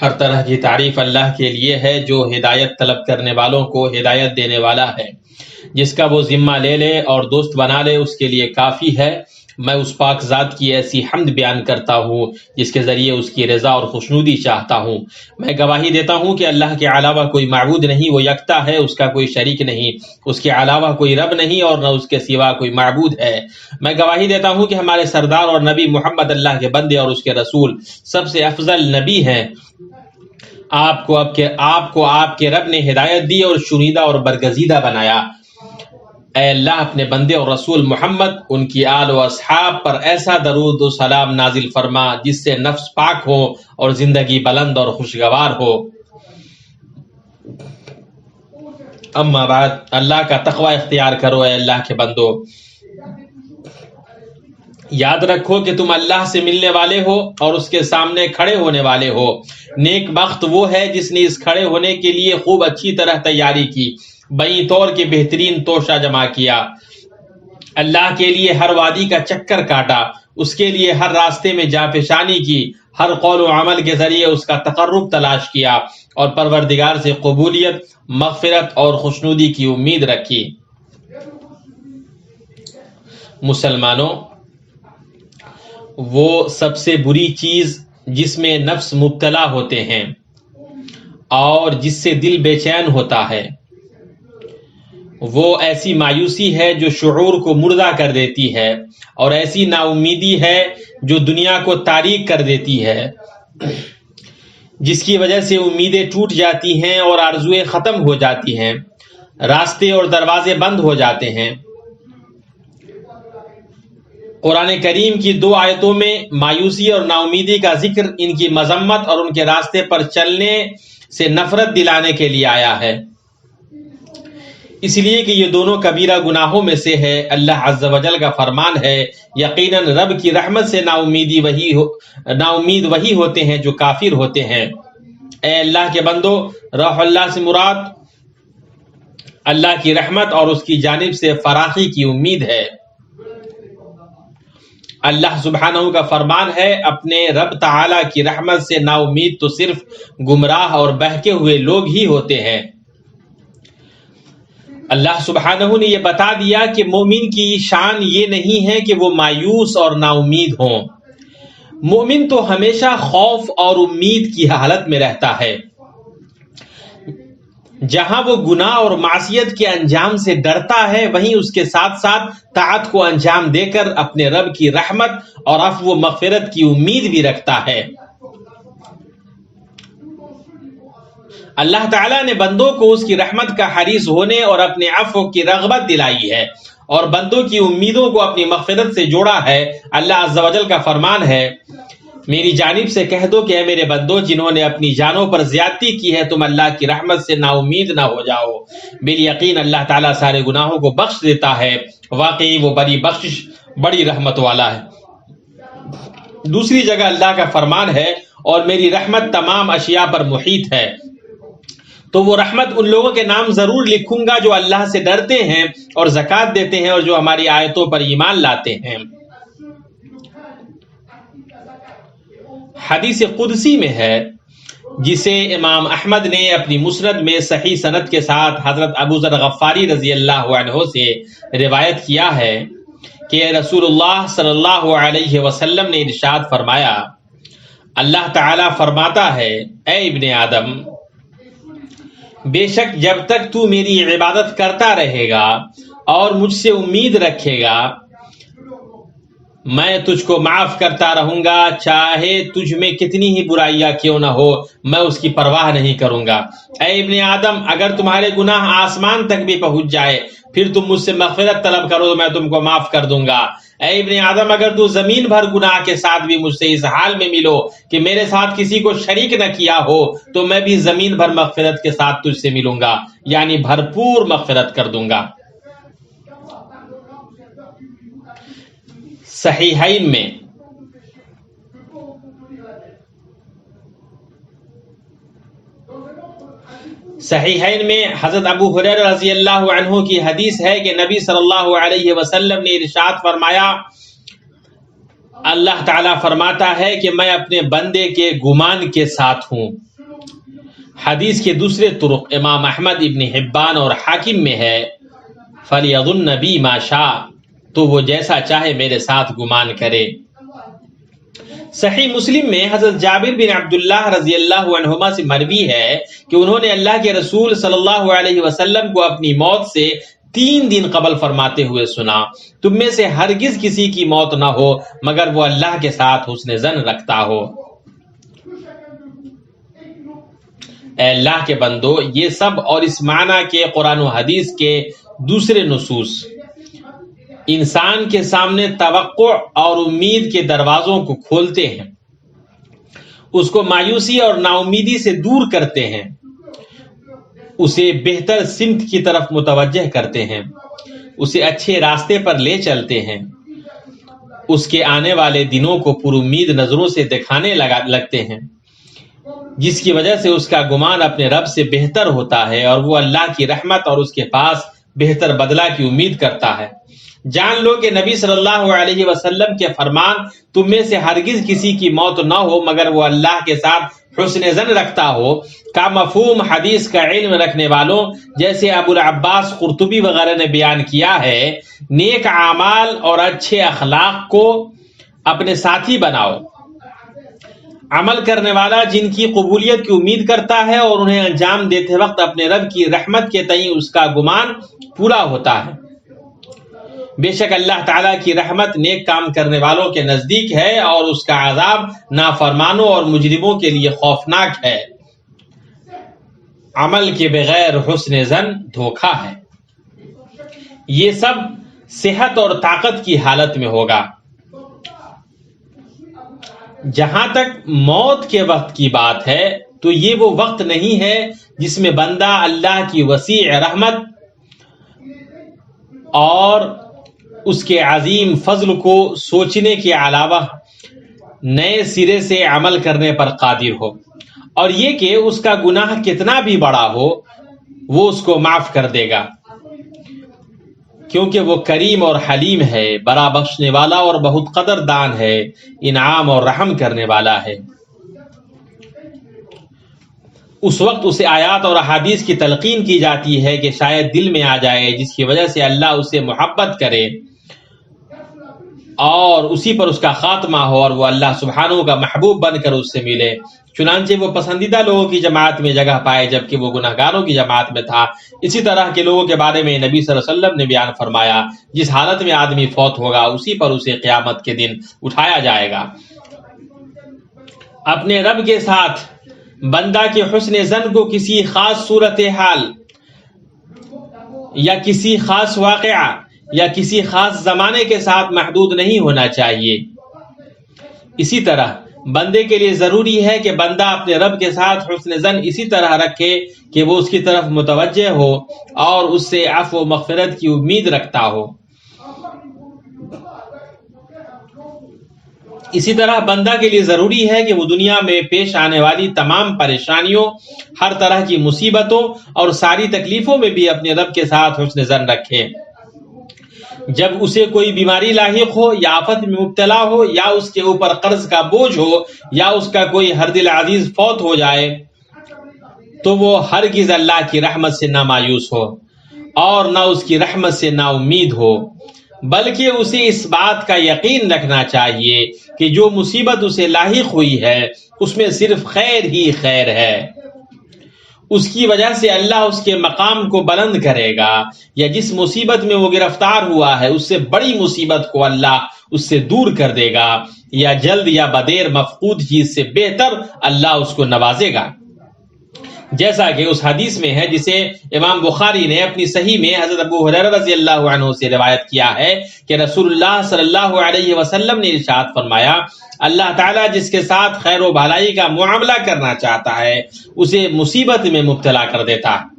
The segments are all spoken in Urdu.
ہر طرح کی تعریف اللہ کے لیے ہے جو ہدایت طلب کرنے والوں کو ہدایت دینے والا ہے. جس کا وہ ذمہ لے لے اور دوست بنا لے اس کے لیے کافی ہے. میں اس پاک ذات کی ایسی حمد بیان کرتا ہوں جس کے ذریعے اس کی رضا اور خوشنودی چاہتا ہوں. میں گواہی دیتا ہوں کہ اللہ کے علاوہ کوئی معبود نہیں، وہ یکتا ہے، اس کا کوئی شریک نہیں، اس کے علاوہ کوئی رب نہیں اور نہ اس کے سوا کوئی معبود ہے. میں گواہی دیتا ہوں کہ ہمارے سردار اور نبی محمد اللہ کے بندے اور اس کے رسول سب سے افضل نبی ہیں. آپ کو آپ کے رب نے ہدایت دی اور شنیدہ اور برگزیدہ بنایا. اے اللہ اپنے بندے اور رسول محمد، ان کی آل و اصحاب پر ایسا درود و سلام نازل فرما جس سے نفس پاک ہو اور زندگی بلند اور خوشگوار ہو. اما بعد، اللہ کا تقوی اختیار کرو اے اللہ کے بندو. یاد رکھو کہ تم اللہ سے ملنے والے ہو اور اس کے سامنے کھڑے ہونے والے ہو. نیک بخت وہ ہے جس نے اس کھڑے ہونے کے لیے خوب اچھی طرح تیاری کی، بئی طور کے بہترین توشہ جمع کیا، اللہ کے لیے ہر وادی کا چکر کاٹا، اس کے لیے ہر راستے میں جانفشانی کی، ہر قول و عمل کے ذریعے اس کا تقرب تلاش کیا اور پروردگار سے قبولیت، مغفرت اور خوشنودی کی امید رکھی. مسلمانوں، وہ سب سے بری چیز جس میں نفس مبتلا ہوتے ہیں اور جس سے دل بے چین ہوتا ہے، وہ ایسی مایوسی ہے جو شعور کو مردہ کر دیتی ہے، اور ایسی نا امیدی ہے جو دنیا کو تاریک کر دیتی ہے، جس کی وجہ سے امیدیں ٹوٹ جاتی ہیں اور آرزویں ختم ہو جاتی ہیں، راستے اور دروازے بند ہو جاتے ہیں. قرآن کریم کی 2 آیتوں میں مایوسی اور نا امیدی کا ذکر ان کی مذمت اور ان کے راستے پر چلنے سے نفرت دلانے کے لیے آیا ہے، اس لیے کہ یہ دونوں کبیرہ گناہوں میں سے ہے. اللہ عز و جل کا فرمان ہے، یقیناً رب کی رحمت سے نا امید وہی ہوتے ہیں جو کافر ہوتے ہیں. اے اللہ کے بندو، روح اللہ سے مراد اللہ کی رحمت اور اس کی جانب سے فراخی کی امید ہے. اللہ سبحانہ کا فرمان ہے، اپنے رب تعالی کی رحمت سے نا امید تو صرف گمراہ اور بہکے ہوئے لوگ ہی ہوتے ہیں. اللہ سبحانہ نے یہ بتا دیا کہ مومن کی شان یہ نہیں ہے کہ وہ مایوس اور نا امید ہوں. مومن تو ہمیشہ خوف اور امید کی حالت میں رہتا ہے. جہاں وہ گناہ اور معصیت کے انجام سے ڈرتا ہے، وہیں اس کے ساتھ ساتھ طاعت کو انجام دے کر اپنے رب کی رحمت اور عفو و مغفرت کی امید بھی رکھتا ہے. اللہ تعالیٰ نے بندوں کو اس کی رحمت کا حریص ہونے اور اپنے عفو کی رغبت دلائی ہے اور بندوں کی امیدوں کو اپنی مغفرت سے جوڑا ہے. اللہ عز و جل کا فرمان ہے، میری جانب سے کہہ دو کہ اے میرے بندو، جنہوں نے اپنی جانوں پر زیادتی کی ہے، تم اللہ کی رحمت سے نا امید نہ ہو جاؤ. بالیقین اللہ تعالیٰ سارے گناہوں کو بخش دیتا ہے، واقعی وہ بڑی بخشش، بڑی رحمت والا ہے. دوسری جگہ اللہ کا فرمان ہے، اور میری رحمت تمام اشیاء پر محیط ہے. تو وہ رحمت ان لوگوں کے نام ضرور لکھوں گا جو اللہ سے ڈرتے ہیں اور زکوٰۃ دیتے ہیں اور جو ہماری آیتوں پر ایمان لاتے ہیں. حدیث قدسی میں ہے، جسے امام احمد نے اپنی مسند میں صحیح سند کے ساتھ حضرت ابو ذر غفاری رضی اللہ عنہ سے روایت کیا ہے کہ رسول اللہ صلی اللہ علیہ وسلم نے ارشاد فرمایا، اللہ تعالیٰ فرماتا ہے، اے ابن آدم، بے شک جب تک تو میری عبادت کرتا رہے گا اور مجھ سے امید رکھے گا، میں تجھ کو معاف کرتا رہوں گا، چاہے تجھ میں کتنی ہی برائیاں کیوں نہ ہو، میں اس کی پرواہ نہیں کروں گا. اے ابن آدم، اگر تمہارے گناہ آسمان تک بھی پہنچ جائے پھر تم مجھ سے مغفرت طلب کرو تو میں تم کو معاف کر دوں گا. اے ابن آدم، اگر تو زمین بھر گناہ کے ساتھ بھی مجھ سے اس حال میں ملو کہ میرے ساتھ کسی کو شریک نہ کیا ہو، تو میں بھی زمین بھر مغفرت کے ساتھ تجھ سے ملوں گا، یعنی بھرپور مغفرت کر دوں گا. صحیحین میں حضرت ابو ہریرہ رضی اللہ عنہ کی حدیث ہے کہ نبی صلی اللہ علیہ وسلم نے ارشاد فرمایا، اللہ تعالیٰ فرماتا ہے کہ میں اپنے بندے کے گمان کے ساتھ ہوں. حدیث کے دوسرے طرق امام احمد، ابن حبان اور حاکم میں ہے فَلْيَظُنَّ بِي مَا شَاءَ، تو وہ جیسا چاہے میرے ساتھ گمان کرے۔ صحیح مسلم میں حضرت جابر بن عبداللہ رضی اللہ عنہما سے مروی ہے کہ انہوں نے اللہ کے رسول صلی اللہ علیہ وسلم کو اپنی موت سے 3 دن قبل فرماتے ہوئے سنا، تم میں سے ہرگز کسی کی موت نہ ہو مگر وہ اللہ کے ساتھ حسن ظن رکھتا ہو۔ اے اللہ کے بندو، یہ سب اور اس معنی کے قرآن و حدیث کے دوسرے نصوص انسان کے سامنے توقع اور امید کے دروازوں کو کھولتے ہیں، اس کو مایوسی اور نا امیدی سے دور کرتے ہیں، اسے بہتر سمت کی طرف متوجہ کرتے ہیں، اسے اچھے راستے پر لے چلتے ہیں، اس کے آنے والے دنوں کو پر امید نظروں سے دکھانے لگتے ہیں، جس کی وجہ سے اس کا گمان اپنے رب سے بہتر ہوتا ہے اور وہ اللہ کی رحمت اور اس کے پاس بہتر بدلہ کی امید کرتا ہے۔ جان لو کہ نبی صلی اللہ علیہ وسلم کے فرمان تم میں سے ہرگز کسی کی موت نہ ہو مگر وہ اللہ کے ساتھ حسن ظن رکھتا ہو کا مفہوم حدیث کا علم رکھنے والوں جیسے ابو العباس قرطبی وغیرہ نے بیان کیا ہے، نیک اعمال اور اچھے اخلاق کو اپنے ساتھی بناؤ۔ عمل کرنے والا جن کی قبولیت کی امید کرتا ہے اور انہیں انجام دیتے وقت اپنے رب کی رحمت کے تئیں اس کا گمان پورا ہوتا ہے۔ بے شک اللہ تعالیٰ کی رحمت نیک کام کرنے والوں کے نزدیک ہے اور اس کا عذاب نافرمانوں اور مجرموں کے لیے خوفناک ہے۔ عمل کے بغیر حسن ظن دھوکا ہے۔ یہ سب صحت اور طاقت کی حالت میں ہوگا۔ جہاں تک موت کے وقت کی بات ہے تو یہ وہ وقت نہیں ہے جس میں بندہ اللہ کی وسیع رحمت اور اس کے عظیم فضل کو سوچنے کے علاوہ نئے سرے سے عمل کرنے پر قادر ہو، اور یہ کہ اس کا گناہ کتنا بھی بڑا ہو وہ اس کو معاف کر دے گا، کیونکہ وہ کریم اور حلیم ہے، بڑا بخشنے والا اور بہت قدر دان ہے، انعام اور رحم کرنے والا ہے۔ اس وقت اسے آیات اور احادیث کی تلقین کی جاتی ہے کہ شاید دل میں آ جائے، جس کی وجہ سے اللہ اسے محبت کرے اور اسی پر اس کا خاتمہ ہو اور وہ اللہ سبحانہ کا محبوب بن کر اس سے ملے۔ چنانچہ وہ پسندیدہ لوگوں کی جماعت میں جگہ پائے جبکہ وہ گناہگاروں کی جماعت میں تھا۔ اسی طرح کے لوگوں کے بارے میں نبی صلی اللہ علیہ وسلم نے بیان فرمایا، جس حالت میں آدمی فوت ہوگا اسی پر اسے قیامت کے دن اٹھایا جائے گا۔ اپنے رب کے ساتھ بندہ کے حسن ظن کو کسی خاص صورتحال یا کسی خاص واقعہ یا کسی خاص زمانے کے ساتھ محدود نہیں ہونا چاہیے۔ اسی طرح بندے کے لیے ضروری ہے کہ بندہ اپنے رب کے ساتھ حسن ظن اسی طرح رکھے کہ وہ اس کی طرف متوجہ ہو اور اس سے عفو و مغفرت کی امید رکھتا ہو۔ اسی طرح بندہ کے لیے ضروری ہے کہ وہ دنیا میں پیش آنے والی تمام پریشانیوں، ہر طرح کی مصیبتوں اور ساری تکلیفوں میں بھی اپنے رب کے ساتھ حسن ظن رکھے۔ جب اسے کوئی بیماری لاحق ہو یا آفت میں مبتلا ہو یا اس کے اوپر قرض کا بوجھ ہو یا اس کا کوئی ہر دل عزیز فوت ہو جائے تو وہ ہرگز اللہ کی رحمت سے نہ مایوس ہو اور نہ اس کی رحمت سے نا امید ہو، بلکہ اسے اس بات کا یقین رکھنا چاہیے کہ جو مصیبت اسے لاحق ہوئی ہے اس میں صرف خیر ہی خیر ہے۔ اس کی وجہ سے اللہ اس کے مقام کو بلند کرے گا، یا جس مصیبت میں وہ گرفتار ہوا ہے اس سے بڑی مصیبت کو اللہ اس سے دور کر دے گا، یا جلد یا بدیر مفقود چیز سے بہتر اللہ اس کو نوازے گا۔ جیسا کہ اس حدیث میں ہے جسے امام بخاری نے اپنی صحیح میں حضرت ابو ہریرہ رضی اللہ عنہ سے روایت کیا ہے کہ رسول اللہ صلی اللہ علیہ وسلم نے ارشاد فرمایا، اللہ تعالیٰ جس کے ساتھ خیر و بھلائی کا معاملہ کرنا چاہتا ہے اسے مصیبت میں مبتلا کر دیتا ہے،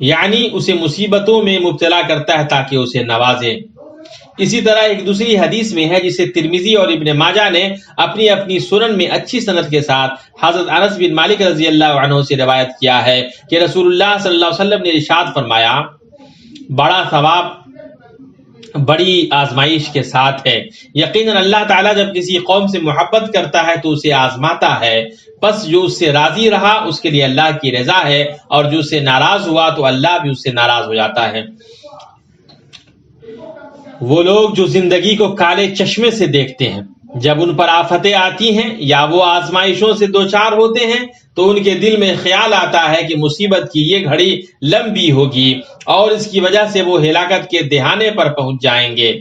یعنی اسے مصیبتوں میں مبتلا کرتا ہے تاکہ اسے نوازے۔ اسی طرح ایک دوسری حدیث میں ہے جسے ترمذی اور ابن ماجہ نے اپنی اپنی سنن میں اچھی سند کے ساتھ حضرت انس بن مالک رضی اللہ عنہ سے روایت کیا ہے کہ رسول اللہ صلی اللہ علیہ وسلم نے ارشاد فرمایا، بڑا ثواب بڑی آزمائش کے ساتھ ہے۔ یقیناً اللہ تعالیٰ جب کسی قوم سے محبت کرتا ہے تو اسے آزماتا ہے، بس جو اس سے راضی رہا اس کے لیے اللہ کی رضا ہے، اور جو اس سے ناراض ہوا تو اللہ بھی اس سے ناراض ہو جاتا ہے۔ وہ لوگ جو زندگی کو کالے چشمے سے دیکھتے ہیں، جب ان پر آفتیں آتی ہیں یا وہ آزمائشوں سے دوچار ہوتے ہیں تو ان کے دل میں خیال آتا ہے کہ مصیبت کی یہ گھڑی لمبی ہوگی اور اس کی وجہ سے وہ ہلاکت کے دہانے پر پہنچ جائیں گے،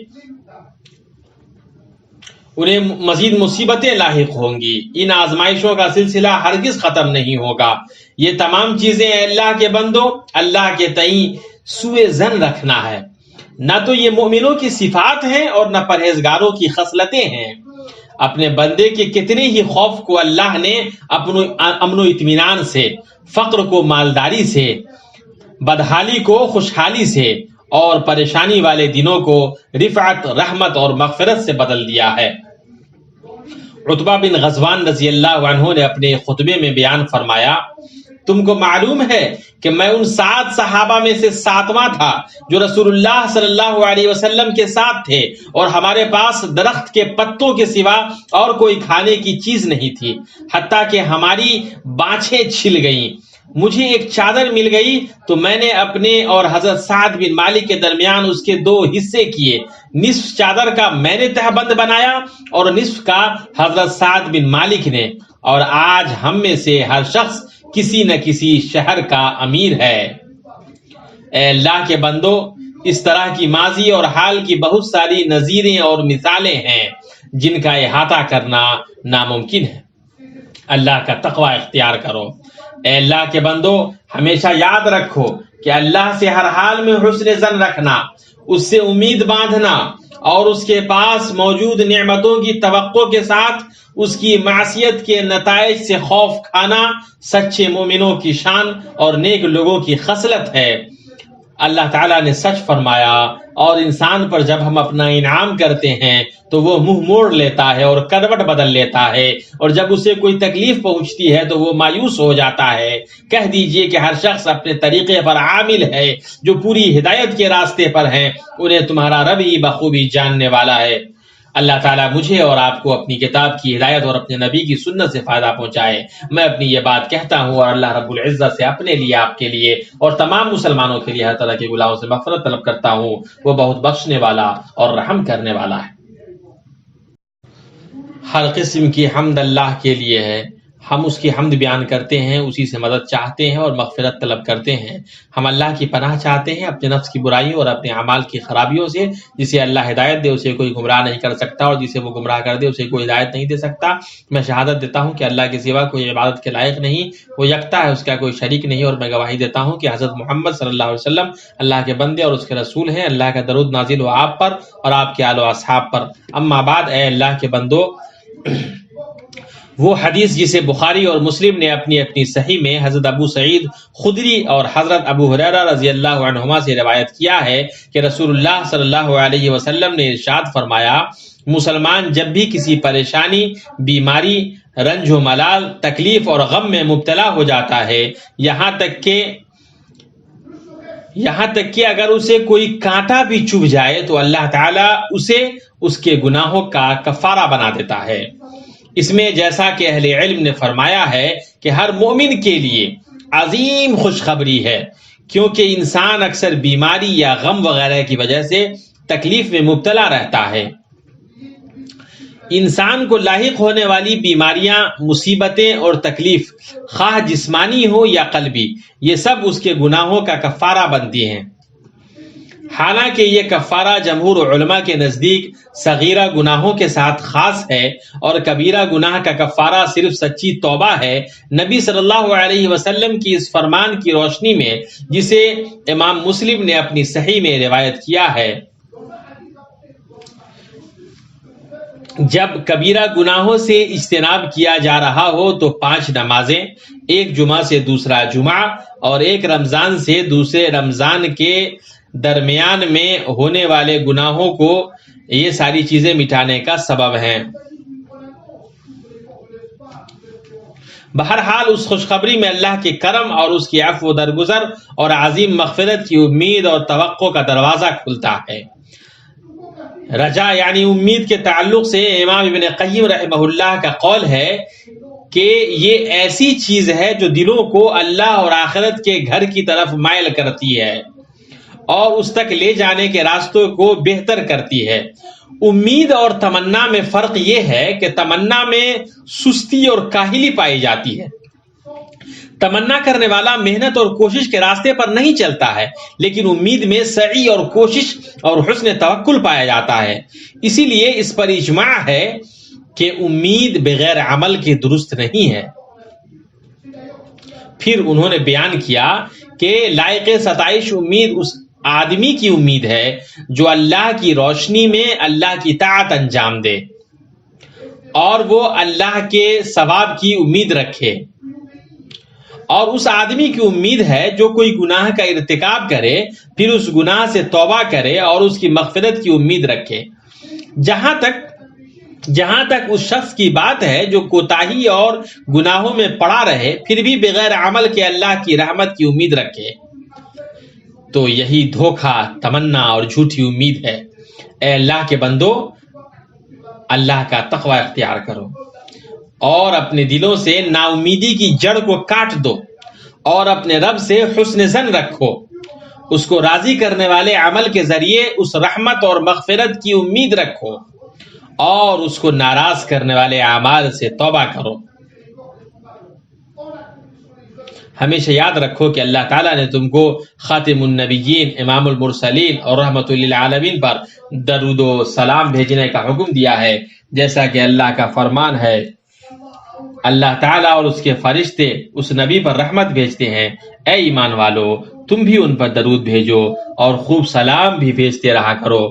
انہیں مزید مصیبتیں لاحق ہوں گی۔ ان آزمائشوں کا سلسلہ ہرگز ختم نہیں ہوگا۔ یہ تمام چیزیں اللہ کے بندوں اللہ کے تئیں سوء ظن رکھنا ہے۔ نہ تو یہ مومنوں کی صفات ہیں اور نہ پرہیزگاروں کی خصلتیں ہیں۔ اپنے بندے کے کتنے ہی خوف کو اللہ نے امن و اطمینان سے، فقر کو مالداری سے، بدحالی کو خوشحالی سے اور پریشانی والے دنوں کو رفعت، رحمت اور مغفرت سے بدل دیا ہے۔ عتبہ بن غزوان رضی اللہ عنہ نے اپنے خطبے میں بیان فرمایا، تم کو معلوم ہے کہ میں ان 7 صحابہ میں سے 7واں تھا جو رسول اللہ صلی اللہ علیہ وسلم کے ساتھ تھے، اور ہمارے پاس درخت کے پتوں کے سوا اور کوئی کھانے کی چیز نہیں تھی، حتیٰ کہ ہماری بانچھیں چھل گئیں۔ مجھے ایک چادر مل گئی تو میں نے اپنے اور حضرت سعد بن مالک کے درمیان اس کے 2 حصے کیے، نصف چادر کا میں نے تہبند بنایا اور نصف کا حضرت سعد بن مالک نے، اور آج ہم میں سے ہر شخص کسی نہ کسی شہر کا امیر ہے۔ اے اللہ کے بندو، اس طرح کی ماضی اور حال کی بہت ساری نظیریں اور مثالیں ہیں جن کا احاطہ کرنا ناممکن ہے۔ اللہ کا تقوی اختیار کرو۔ اے اللہ کے بندو، ہمیشہ یاد رکھو کہ اللہ سے ہر حال میں حسن ظن رکھنا، اس سے امید باندھنا اور اس کے پاس موجود نعمتوں کی توقع کے ساتھ اس کی معصیت کے نتائج سے خوف کھانا سچے مومنوں کی شان اور نیک لوگوں کی خصلت ہے۔ اللہ تعالیٰ نے سچ فرمایا، اور انسان پر جب ہم اپنا انعام کرتے ہیں تو وہ منہ موڑ لیتا ہے اور کروٹ بدل لیتا ہے، اور جب اسے کوئی تکلیف پہنچتی ہے تو وہ مایوس ہو جاتا ہے۔ کہہ دیجئے کہ ہر شخص اپنے طریقے پر عامل ہے، جو پوری ہدایت کے راستے پر ہیں انہیں تمہارا رب ہی بخوبی جاننے والا ہے۔ اللہ تعالیٰ مجھے اور آپ کو اپنی کتاب کی ہدایت اور اپنے نبی کی سنت سے فائدہ پہنچائے۔ میں اپنی یہ بات کہتا ہوں اور اللہ رب العزت سے اپنے لیے، آپ کے لیے اور تمام مسلمانوں کے لیے ہر طرح کے گناہوں سے مغفرت طلب کرتا ہوں۔ وہ بہت بخشنے والا اور رحم کرنے والا ہے۔ ہر قسم کی حمد اللہ کے لیے ہے، ہم اس کی حمد بیان کرتے ہیں، اسی سے مدد چاہتے ہیں اور مغفرت طلب کرتے ہیں۔ ہم اللہ کی پناہ چاہتے ہیں اپنے نفس کی برائیوں اور اپنے اعمال کی خرابیوں سے۔ جسے اللہ ہدایت دے اسے کوئی گمراہ نہیں کر سکتا، اور جسے وہ گمراہ کر دے اسے کوئی ہدایت نہیں دے سکتا۔ میں شہادت دیتا ہوں کہ اللہ کے سوا کوئی عبادت کے لائق نہیں، وہ یکتا ہے، اس کا کوئی شریک نہیں، اور میں گواہی دیتا ہوں کہ حضرت محمد صلی اللہ علیہ وسلم اللہ کے بندے اور اس کے رسول ہیں۔ اللہ کا درود نازل ہو آپ پر اور آپ کے آل و اصحاب پر۔ اما بعد، اے اللہ کے بندو، وہ حدیث جسے بخاری اور مسلم نے اپنی اپنی صحیح میں حضرت ابو سعید خدری اور حضرت ابو ہریرہ رضی اللہ عنہما سے روایت کیا ہے کہ رسول اللہ صلی اللہ علیہ وسلم نے ارشاد فرمایا، مسلمان جب بھی کسی پریشانی، بیماری، رنج و ملال، تکلیف اور غم میں مبتلا ہو جاتا ہے، یہاں تک کہ اگر اسے کوئی کانٹا بھی چبھ جائے تو اللہ تعالیٰ اسے اس کے گناہوں کا کفارہ بنا دیتا ہے۔ اس میں جیسا کہ اہل علم نے فرمایا ہے کہ ہر مومن کے لیے عظیم خوشخبری ہے، کیونکہ انسان اکثر بیماری یا غم وغیرہ کی وجہ سے تکلیف میں مبتلا رہتا ہے۔ انسان کو لاحق ہونے والی بیماریاں، مصیبتیں اور تکلیف، خواہ جسمانی ہو یا قلبی، یہ سب اس کے گناہوں کا کفارہ بنتی ہیں۔ حالانکہ یہ کفارہ جمہور علماء کے نزدیک صغیرہ گناہوں کے ساتھ خاص ہے، اور کبیرہ گناہ کا کفارہ صرف سچی توبہ ہے۔ نبی صلی اللہ علیہ وسلم کی اس فرمان کی روشنی میں، جسے امام مسلم نے اپنی صحیح میں روایت کیا ہے، جب کبیرہ گناہوں سے اجتناب کیا جا رہا ہو تو 5 نمازیں، ایک جمعہ سے دوسرا جمعہ اور ایک رمضان سے دوسرے رمضان کے درمیان میں ہونے والے گناہوں کو، یہ ساری چیزیں مٹانے کا سبب ہیں۔ بہرحال اس خوشخبری میں اللہ کے کرم اور اس کی عفو و درگزر اور عظیم مغفرت کی امید اور توقع کا دروازہ کھلتا ہے۔ رجا یعنی امید کے تعلق سے امام ابن قیم رحمہ اللہ کا قول ہے کہ یہ ایسی چیز ہے جو دلوں کو اللہ اور آخرت کے گھر کی طرف مائل کرتی ہے اور اس تک لے جانے کے راستوں کو بہتر کرتی ہے۔ امید اور تمنا میں فرق یہ ہے کہ تمنا میں سستی اور کاہلی پائی جاتی ہے۔ تمنا کرنے والا محنت اور کوشش کے راستے پر نہیں چلتا ہے، لیکن امید میں سعی اور کوشش اور حسن توکل پایا جاتا ہے۔ اسی لیے اس پر اجماع ہے کہ امید بغیر عمل کے درست نہیں ہے۔ پھر انہوں نے بیان کیا کہ لائق ستائش امید اس آدمی کی امید ہے جو اللہ کی روشنی میں اللہ کی طاعت انجام دے اور وہ اللہ کے ثواب کی امید رکھے، اور اس آدمی کی امید ہے جو کوئی گناہ کا ارتکاب کرے پھر اس گناہ سے توبہ کرے اور اس کی مغفرت کی امید رکھے۔ جہاں تک اس شخص کی بات ہے جو کوتاہی اور گناہوں میں پڑا رہے پھر بھی بغیر عمل کے اللہ کی رحمت کی امید رکھے، تو یہی دھوکہ، تمنا اور جھوٹی امید ہے۔ اے اللہ کے بندو، اللہ کا تقوی اختیار کرو اور اپنے دلوں سے نا امیدی کی جڑ کو کاٹ دو اور اپنے رب سے حسن ظن رکھو۔ اس کو راضی کرنے والے عمل کے ذریعے اس رحمت اور مغفرت کی امید رکھو اور اس کو ناراض کرنے والے اعمال سے توبہ کرو۔ ہمیشہ یاد رکھو کہ اللہ تعالیٰ نے تم کو خاتم النبیین، امام المرسلین اور رحمت للعالمین پر درود و سلام بھیجنے کا حکم دیا ہے، جیسا کہ اللہ کا فرمان ہے، اللہ تعالیٰ اور اس کے فرشتے اس نبی پر رحمت بھیجتے ہیں۔ اے ایمان والو، تم بھی ان پر درود بھیجو اور خوب سلام بھی بھیجتے رہا کرو۔